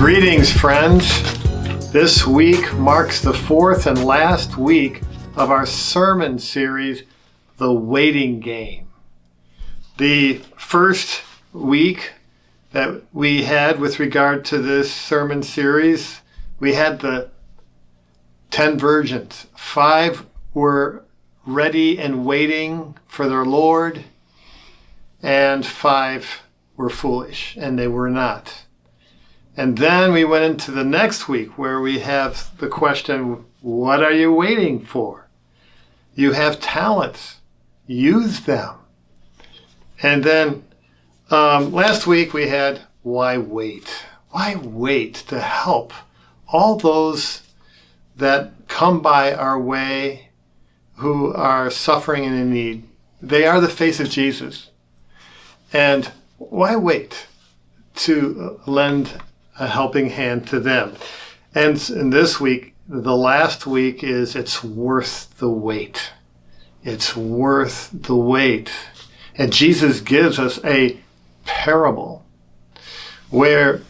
Greetings, friends. This week marks the fourth and last week of our sermon series, The Waiting Game. The first week that we had with regard to this sermon series, we had the 10 virgins. 5 were ready and waiting for their Lord, and 5 were foolish, and they were not. And then we went into the next week where we have the question, what are you waiting for? You have talents. Use them. And then last week we had, why wait? Why wait to help all those that come by our way who are suffering and in need? They are the face of Jesus. And why wait to lend a helping hand to them? And in this week, the last week, is it's worth the wait. It's worth the wait. And Jesus gives us a parable where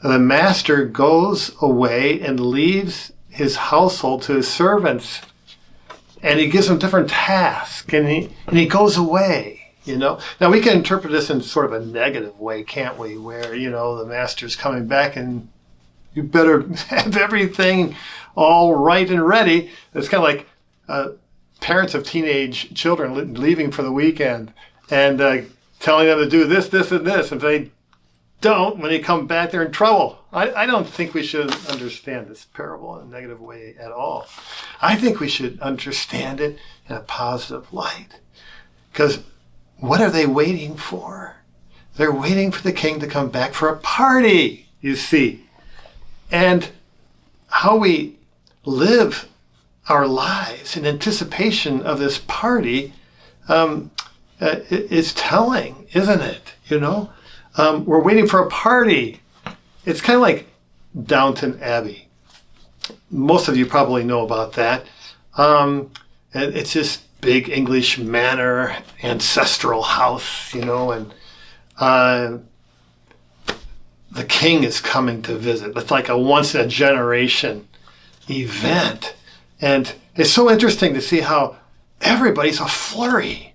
the master goes away and leaves his household to his servants, and he gives them different tasks, and he goes away. Now we can interpret this in sort of a negative way, can't we? Where, the master's coming back and you better have everything all right and ready. It's kind of like parents of teenage children leaving for the weekend and telling them to do this, this, and this. If they don't, when they come back, they're in trouble. I don't think we should understand this parable in a negative way at all. I think we should understand it in a positive light. Because what are they waiting for? They're waiting for the king to come back for a party, you see. And how we live our lives in anticipation of this party is telling, isn't it? We're waiting for a party. It's kind of like Downton Abbey. Most of you probably know about that. It's just big English manor, ancestral house, and the king is coming to visit. It's like a once-in-a-generation event. And it's so interesting to see how everybody's a flurry.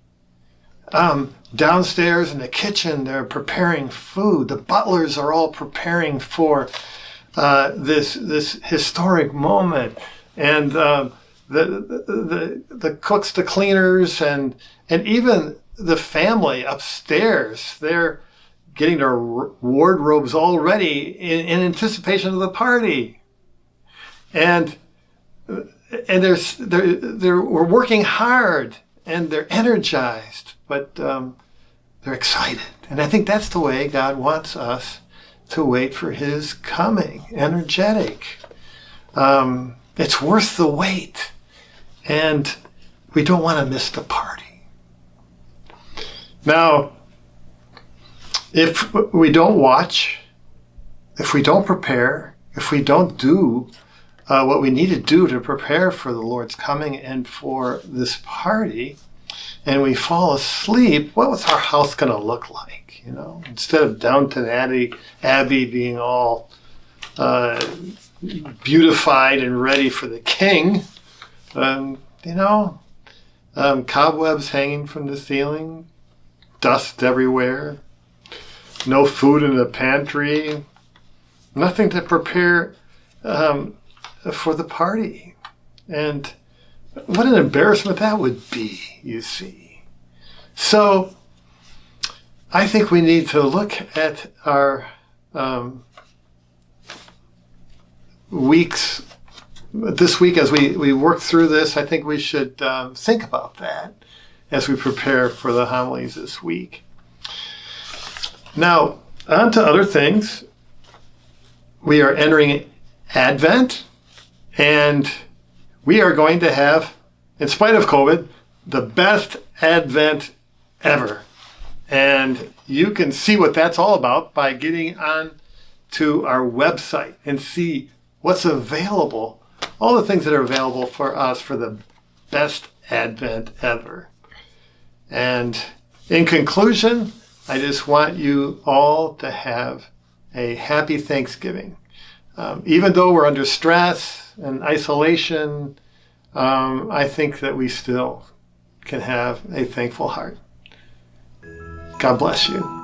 Downstairs in the kitchen, they're preparing food. The butlers are all preparing for this historic moment. And the cooks, the cleaners, and even the family upstairs, they're getting their wardrobes all ready in anticipation of the party. And we're working hard and they're energized, but they're excited. And I think that's the way God wants us to wait for his coming, energetic. It's worth the wait. And we don't want to miss the party. Now, if we don't watch, if we don't prepare, if we don't do what we need to do to prepare for the Lord's coming and for this party, and we fall asleep, what was our house going to look like? Instead of Downton Abbey being all beautified and ready for the king, cobwebs hanging from the ceiling, dust everywhere, no food in the pantry, nothing to prepare for the party. And what an embarrassment that would be, you see. So I think we need to look at our weeks. This week, as we work through this, I think we should think about that as we prepare for the homilies this week. Now, on to other things. We are entering Advent, and we are going to have, in spite of COVID, the best Advent ever. And you can see what that's all about by getting on to our website and see what's available, all the things that are available for us for the best Advent ever. And in conclusion, I just want you all to have a happy Thanksgiving. Even though we're under stress and isolation, I think that we still can have a thankful heart. God bless you.